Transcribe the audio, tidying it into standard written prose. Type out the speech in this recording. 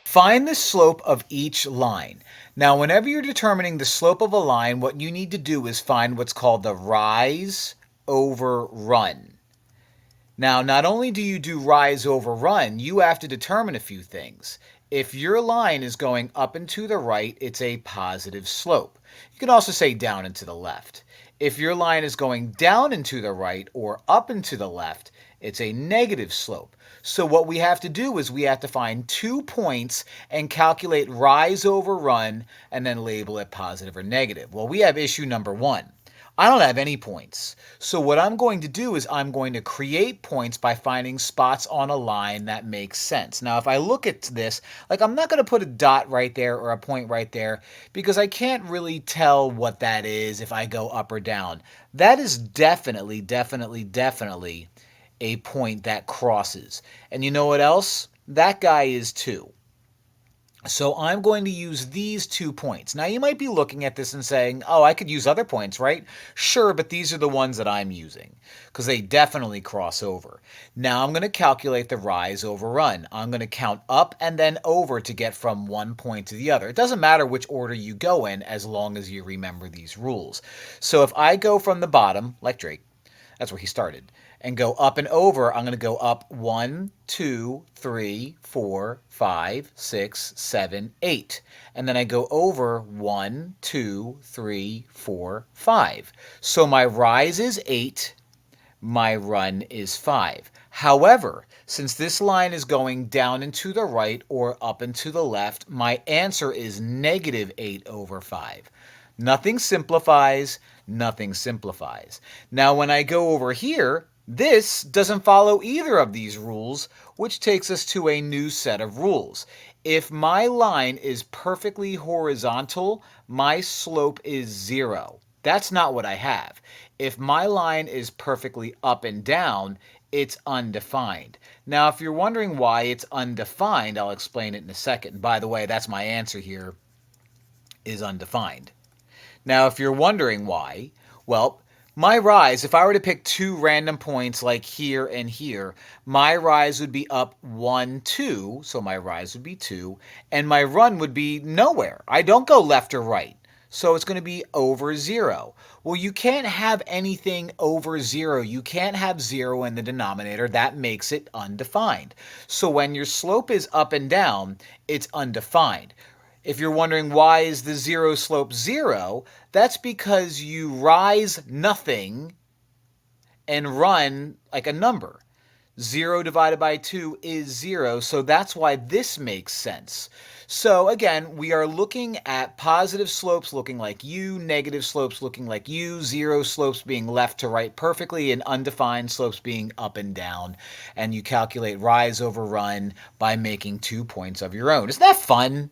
Find the slope of each line. Now, whenever you're determining the slope of a line, what you need to do is find what's called the rise over run. Now, not only do you do rise over run, you have to determine a few things. If your line is going up and to the right, it's a positive slope. You can also say down and to the left. If your line is going down and to the right or up and to the left, it's a negative slope. So what we have to do is we have to find 2 points and calculate rise over run and then label it positive or negative. Well, we have issue number 1. I don't have any points. So what I'm going to do is I'm going to create points by finding spots on a line that makes sense. Now, if I look at this, like I'm not going to put a dot right there or a point right there because I can't really tell what that is if I go up or down. That is definitely a point that crosses. And you know what else? That guy is too. So I'm going to use these 2 points. Now you might be looking at this and saying, oh, I could use other points, right? Sure, but these are the ones that I'm using because they definitely cross over. Now I'm going to calculate the rise over run. I'm going to count up and then over to get from one point to the other. It doesn't matter which order you go in as long as you remember these rules. So if I go from the bottom, like Drake, that's where he started, and go up and over, I'm going to go up 1, 2, 3, 4, 5, 6, 7, 8. And then I go over 1, 2, 3, 4, 5. So my rise is 8, my run is 5. However, since this line is going down and to the right or up and to the left, my answer is negative 8 over 5. Nothing simplifies, nothing simplifies. Now when I go over here, this doesn't follow either of these rules, which takes us to a new set of rules. If my line is perfectly horizontal, my slope is 0. That's not what I have. If my line is perfectly up and down, it's undefined. Now, if you're wondering why it's undefined, I'll explain it in a second. By the way, that's my answer here, is undefined. Now, if you're wondering why, well, my rise, if I were to pick 2 random points like here and here, my rise would be up 1, 2, so my rise would be 2, and my run would be nowhere. I don't go left or right, so it's going to be over 0. Well, you can't have anything over 0. You can't have 0 in the denominator. That makes it undefined. So when your slope is up and down, it's undefined. If you're wondering why is the 0 slope 0, that's because you rise nothing and run like a number. 0 divided by 2 is 0, so that's why this makes sense. So again, we are looking at positive slopes looking like U, negative slopes looking like U, 0 slopes being left to right perfectly, and undefined slopes being up and down. And you calculate rise over run by making 2 points of your own. Isn't that fun?